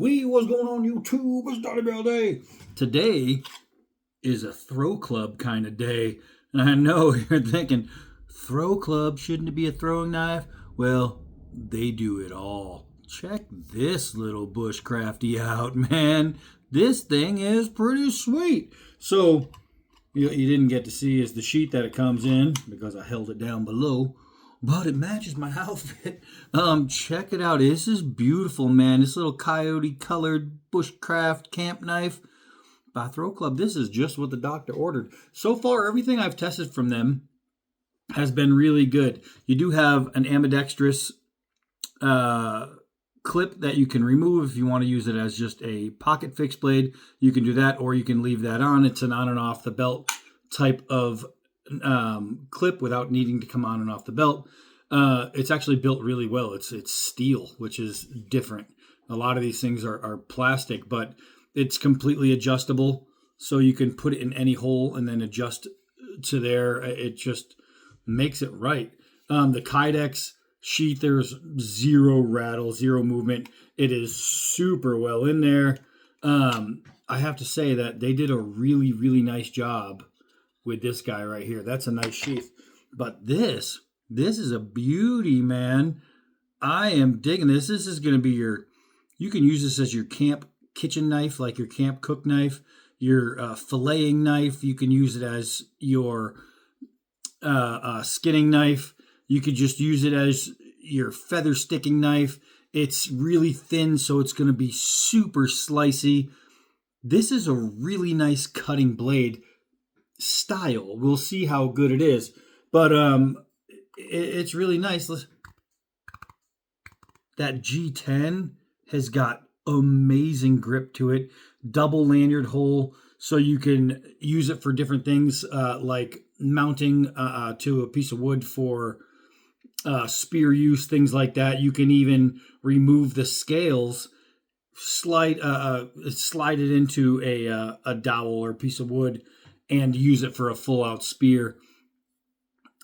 What's going on YouTube? It's Donnie Bell Day. Today is a throw club kind of day. And I know you're thinking, throw club, shouldn't it be a throwing knife? Well, they do it all. Check this little bushcrafty out, man. This thing is pretty sweet. So, you didn't get to see is the sheet that it comes in because I held it down below. But it matches my outfit. Check it out. This is beautiful, man. This little coyote colored bushcraft camp knife by Throw Club. This is just what the doctor ordered. So far, everything I've tested from them has been really good. You do have an ambidextrous clip that you can remove if you want to use it as just a pocket fixed blade. You can do that, or you can leave that on. It's an on and off the belt type of clip without needing to come on and off the belt. It's actually built really well. It's steel, which is different. A lot of these things are plastic, but it's completely adjustable, so you can put it in any hole and then adjust to there. It just makes it right. The Kydex sheath, there's zero rattle, zero movement. It is super well in there. I have to say that they did a really, really nice job with this guy right here. That's a nice sheath. But this is a beauty, man. I am digging this. This is going to be you can use this as your camp kitchen knife, like your camp cook knife, your filleting knife. You can use it as your skinning knife. You could just use it as your feather sticking knife. It's really thin, so it's going to be super slicey. This is a really nice cutting blade style. We'll see how good it is, but it's really nice. That G10 has got amazing grip to it. Double lanyard hole, so you can use it for different things, like mounting to a piece of wood for spear use, things like that. You can even remove the scales, slide it into a dowel or piece of wood, and use it for a full out spear.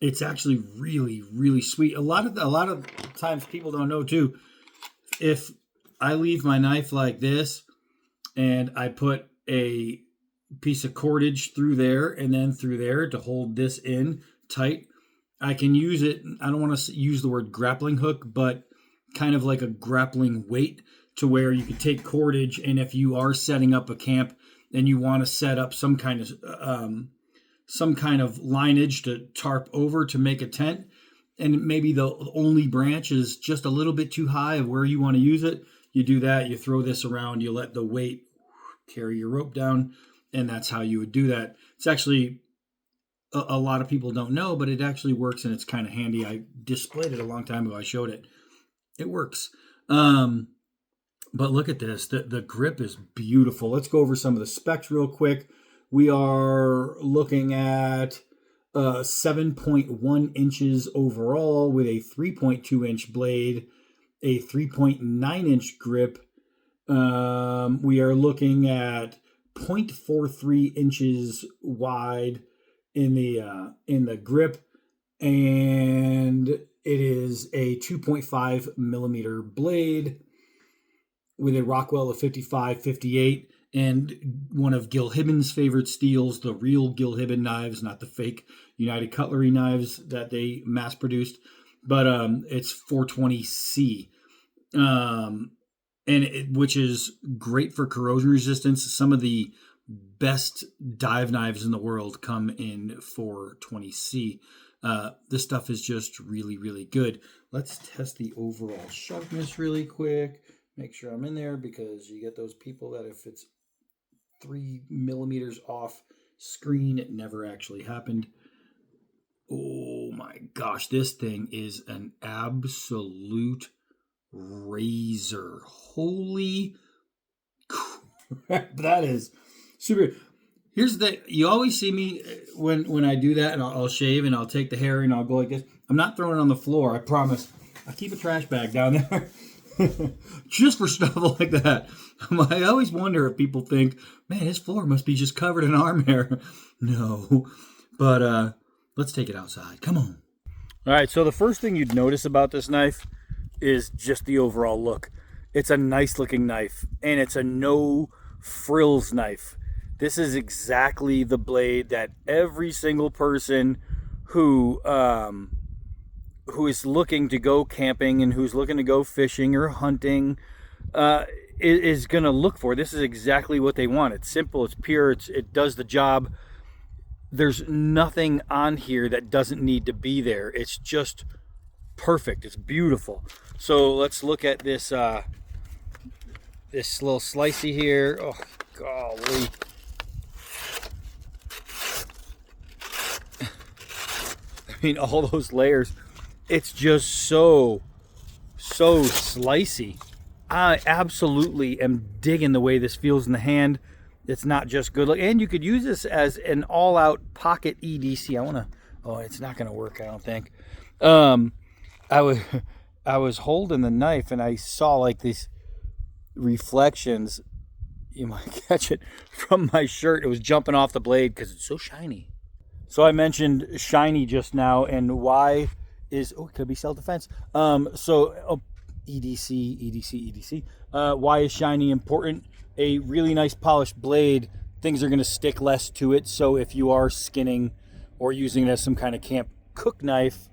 It's actually really, really sweet. A lot of times people don't know too. If I leave my knife like this and I put a piece of cordage through there and then through there to hold this in tight, I can use it. I don't want to use the word grappling hook, but kind of like a grappling weight, to where you can take cordage, and if you are setting up a camp and you want to set up some kind of lineage to tarp over to make a tent, and maybe the only branch is just a little bit too high of where you want to use it, you do that. You throw this around, you let the weight carry your rope down, and that's how you would do that. It's actually, a lot of people don't know, but it actually works, and it's kind of handy. I displayed it a long time ago. I showed it. It works. But look at this. The grip is beautiful. Let's go over some of the specs real quick. We are looking at 7.1 inches overall with a 3.2 inch blade, a 3.9 inch grip. We are looking at 0.43 inches wide in the grip, and it is a 2.5 millimeter blade with a Rockwell of 55-58, and one of Gil Hibben's favorite steels, the real Gil Hibben knives, not the fake United Cutlery knives that they mass produced, but it's 420C, which is great for corrosion resistance. Some of the best dive knives in the world come in 420C. This stuff is just really, really good. Let's test the overall sharpness really quick. Make sure I'm in there, because you get those people that if it's 3 millimeters off screen, it never actually happened. Oh my gosh, this thing is an absolute razor. Holy crap, that is super. Here's the, you always see me when I do that, and I'll shave and I'll take the hair and I'll go like this. I'm not throwing it on the floor, I promise. I keep a trash bag down there. Just for stuff like that. I always wonder if people think, man, his floor must be just covered in arm hair. No, but let's take it outside. Come on. All right, so the first thing you'd notice about this knife is just the overall look. It's a nice looking knife, and it's a no frills knife. This is exactly the blade that every single person who is looking to go camping and who's looking to go fishing or hunting is going to look for. This is exactly what they want. It's simple, it's pure, it does the job. There's nothing on here that doesn't need to be there. It's just perfect. It's beautiful. So let's look at this this little slicey here. Oh, golly. I mean, all those layers. It's just so slicey. I absolutely am digging the way this feels in the hand. It's not just good look. And you could use this as an all-out pocket EDC. It's not going to work, I don't think. I was holding the knife and I saw like these reflections. You might catch it from my shirt. It was jumping off the blade because it's so shiny. So I mentioned shiny just now, and why is, it could be self-defense. EDC. Why is shiny important? A really nice polished blade, things are going to stick less to it. So if you are skinning or using it as some kind of camp cook knife,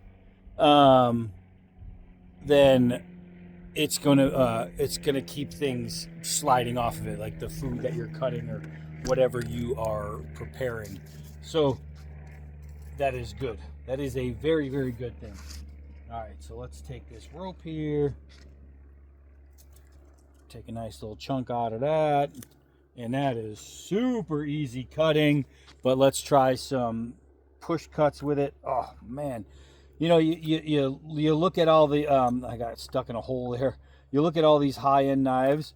then it's gonna keep things sliding off of it, like the food that you're cutting or whatever you are preparing. So that is good. That is a very, very good thing. All right, so let's take this rope here. Take a nice little chunk out of that. And that is super easy cutting. But let's try some push cuts with it. Oh, man. You know, you look at all the, I got stuck in a hole there. You look at all these high-end knives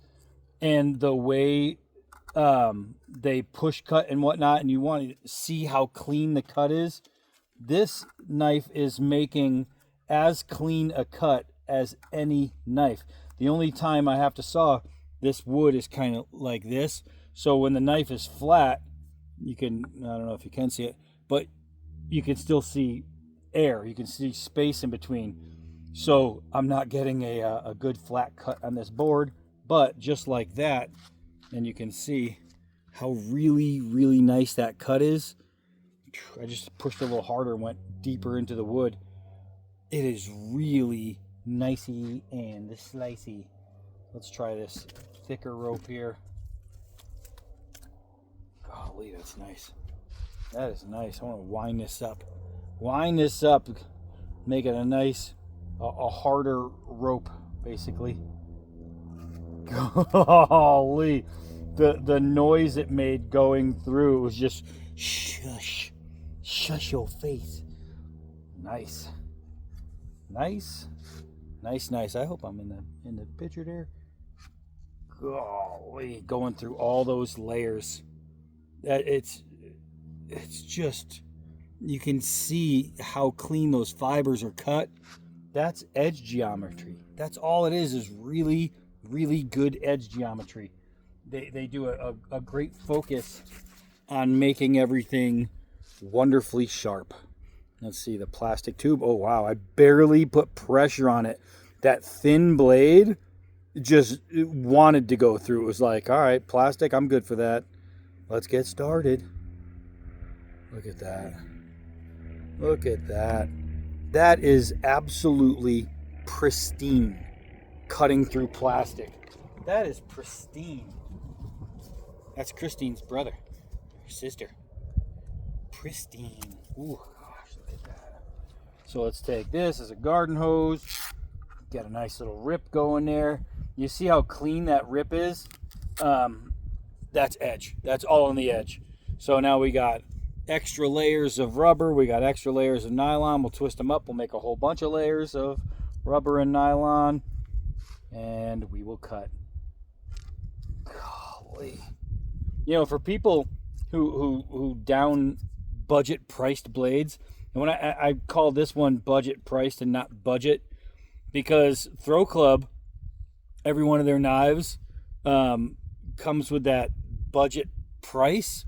and the way they push cut and whatnot, and you want to see how clean the cut is. This knife is making as clean a cut as any knife. The only time I have to saw, this wood is kind of like this. So when the knife is flat, you can, I don't know if you can see it, but you can still see air. You can see space in between. So I'm not getting a good flat cut on this board, but just like that, and you can see how really, really nice that cut is. I just pushed a little harder and went deeper into the wood. It is really nicey and slicey. Let's try this thicker rope here. Golly, that's nice. That is nice. I want to wind this up. Make it a nice, a harder rope, basically. Golly, the noise it made going through, it was just shush your face. Nice. I hope I'm in the picture there. Golly, going through all those layers. That it's just, you can see how clean those fibers are cut. That's edge geometry. That's all it is really, really good edge geometry. They do a great focus on making everything wonderfully sharp. Let's see the plastic tube. Oh, wow. I barely put pressure on it. That thin blade just wanted to go through. It was like, all right, plastic, I'm good for that. Let's get started. Look at that. Look at that. That is absolutely pristine. Cutting through plastic. That is pristine. That's Christine's brother. Her sister. Pristine. Ooh. So let's take this as a garden hose. Get a nice little rip going there. You see how clean that rip is? That's edge. That's all on the edge. So now we got extra layers of rubber. We got extra layers of nylon. We'll twist them up. We'll make a whole bunch of layers of rubber and nylon. And we will cut. Golly. You know, for people who down budget priced blades, and when I call this one budget priced and not budget, because THRW CLUB, every one of their knives comes with that budget price,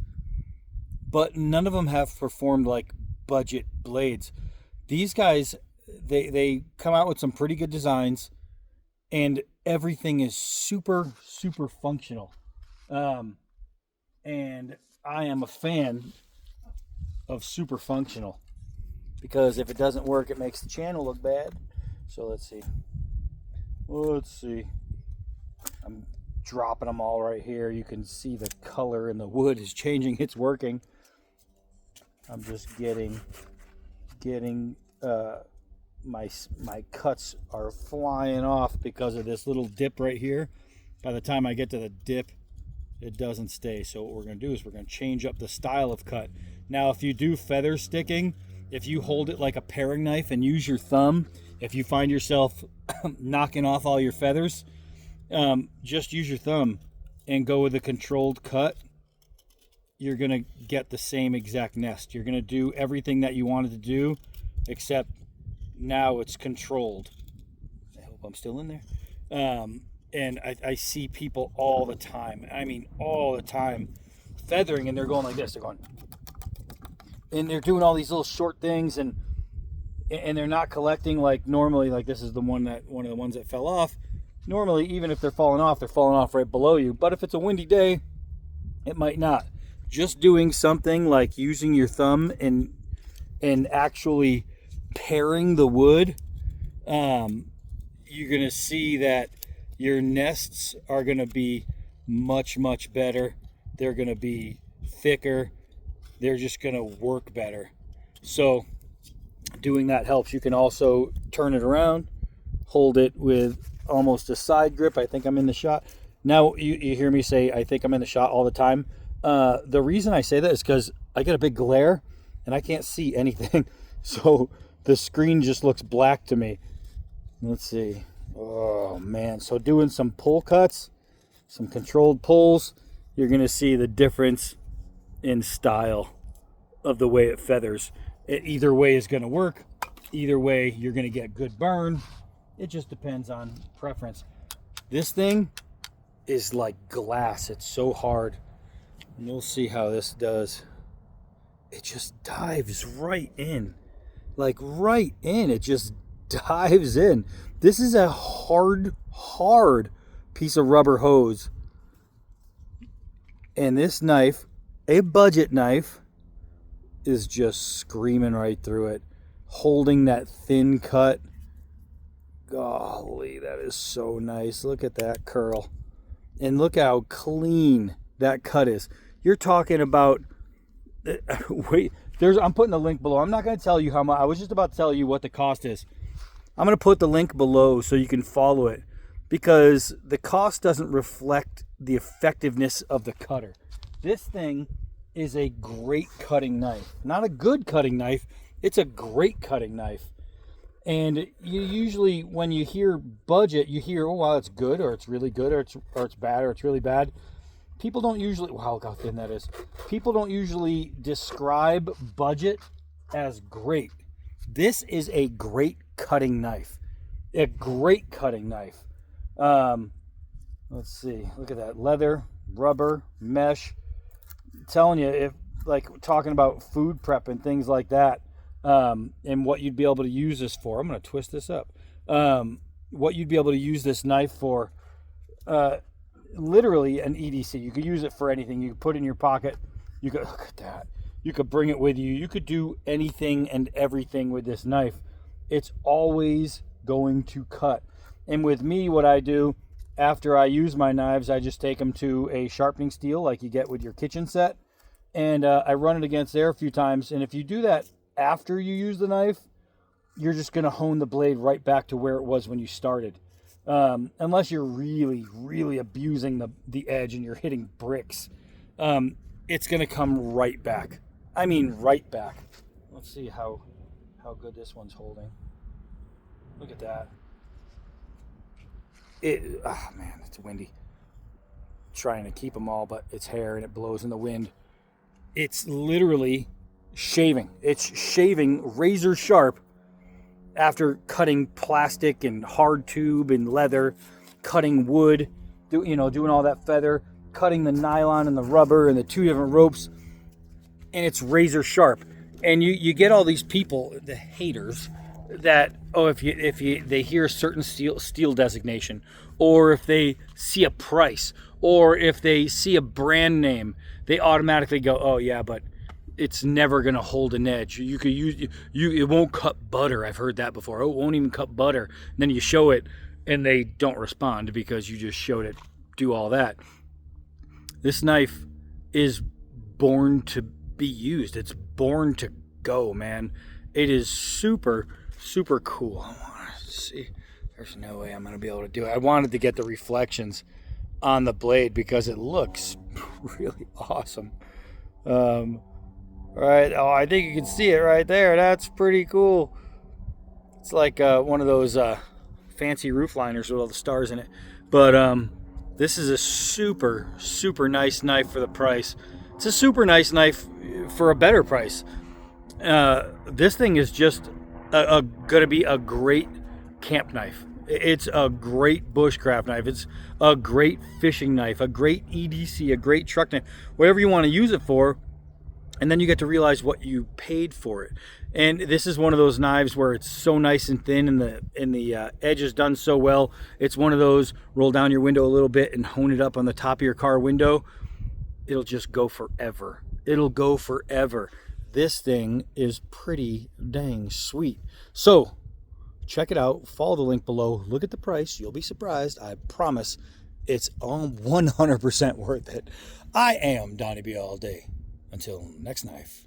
but none of them have performed like budget blades. These guys, they come out with some pretty good designs, and everything is super, super functional. And I am a fan of super functional, because if it doesn't work, it makes the channel look bad. So let's see. I'm dropping them all right here. You can see the color in the wood is changing. It's working. I'm just getting my cuts are flying off because of this little dip right here. By the time I get to the dip, it doesn't stay. So what we're going to do is we're going to change up the style of cut. Now, if you do feather sticking, if you hold it like a paring knife and use your thumb, if you find yourself knocking off all your feathers, just use your thumb and go with a controlled cut. You're going to get the same exact nest. You're going to do everything that you wanted to do, except now it's controlled. I hope I'm still in there. And I see people all the time. I mean, all the time feathering, and they're going like this. They're going, and they're doing all these little short things, and they're not collecting like normally. Like this is one of the ones that fell off. Normally, even if they're falling off right below you. But if it's a windy day, it might not. Just doing something like using your thumb and actually paring the wood, you're gonna see that your nests are gonna be much, much better. They're gonna be thicker. They're just gonna work better. So doing that helps. You can also turn it around, hold it with almost a side grip. I think I'm in the shot. Now you hear me say I think I'm in the shot all the time. The reason I say that is because I get a big glare and I can't see anything. So the screen just looks black to me. Let's see. Oh man. So doing some pull cuts, some controlled pulls, you're going to see the difference in style of the way it feathers. Either way is going to work. Either way, you're going to get good burn. It just depends on preference. This thing is like glass. It's so hard. And you'll see how this does. It just dives right in. Like right in. It just dives in. This is a hard piece of rubber hose. And this knife, a budget knife, is just screaming right through it. Holding that thin cut. Golly, that is so nice. Look at that curl. And look how clean that cut is. You're talking about, wait, I'm putting the link below. I'm not going to tell you how much. I was just about to tell you what the cost is. I'm going to put the link below so you can follow it, because the cost doesn't reflect the effectiveness of the cutter. This thing is a great cutting knife. Not a good cutting knife. It's a great cutting knife. And you usually, when you hear budget, you hear, oh, wow, it's good, or it's really good, or it's bad, or it's really bad. People don't usually, wow, look how thin that is. People don't usually describe budget as great. This is a great cutting knife. A great cutting knife. Let's see. Look at that. Leather, rubber, mesh. I'm telling you, if like talking about food prep and things like that, and what you'd be able to use this for. I'm going to twist this up. What you'd be able to use this knife for, literally an EDC. You could use it for anything. You could put it in your pocket. You could, look at that. You could bring it with you. You could do anything and everything with this knife. It's always going to cut. And with me, what I do after I use my knives, I just take them to a sharpening steel like you get with your kitchen set. And I run it against there a few times. And if you do that after you use the knife, you're just going to hone the blade right back to where it was when you started. Unless you're really, really abusing the edge and you're hitting bricks, it's going to come right back. I mean, right back. Let's see how good this one's holding. Look at that. Man, it's windy. Trying to keep them all, but it's hair and it blows in the wind. It's literally shaving. It's shaving razor sharp after cutting plastic and hard tube and leather, cutting wood, doing all that feather, cutting the nylon and the rubber and the two different ropes, and it's razor sharp. And you get all these people, the haters, that, oh, if they hear a certain steel designation, or if they see a price, or if they see a brand name, they automatically go, oh yeah, but it's never gonna hold an edge. You could use it won't cut butter. I've heard that before. Oh, it won't even cut butter. And then you show it, and they don't respond because you just showed it do all that. This knife is born to be used. It's born to go, man. It is super, super cool. I want to see. There's no way I'm going to be able to do it. I wanted to get the reflections on the blade because it looks really awesome. All right. Oh, I think you can see it right there. That's pretty cool. It's like one of those fancy roof liners with all the stars in it. But this is a super, super nice knife for the price. It's a super nice knife for a better price. This thing is just going to be a great camp knife. It's a great bushcraft knife. It's a great fishing knife, a great EDC, a great truck knife, whatever you want to use it for. And then you get to realize what you paid for it. And this is one of those knives where it's so nice and thin, and the edge is done so well. It's one of those roll down your window a little bit and hone it up on the top of your car window. It'll just go forever. It'll go forever. This thing is pretty dang sweet. So check it out. Follow the link below. Look at the price. You'll be surprised. I promise it's 100% worth it. I am Donnie B all day. Until next knife.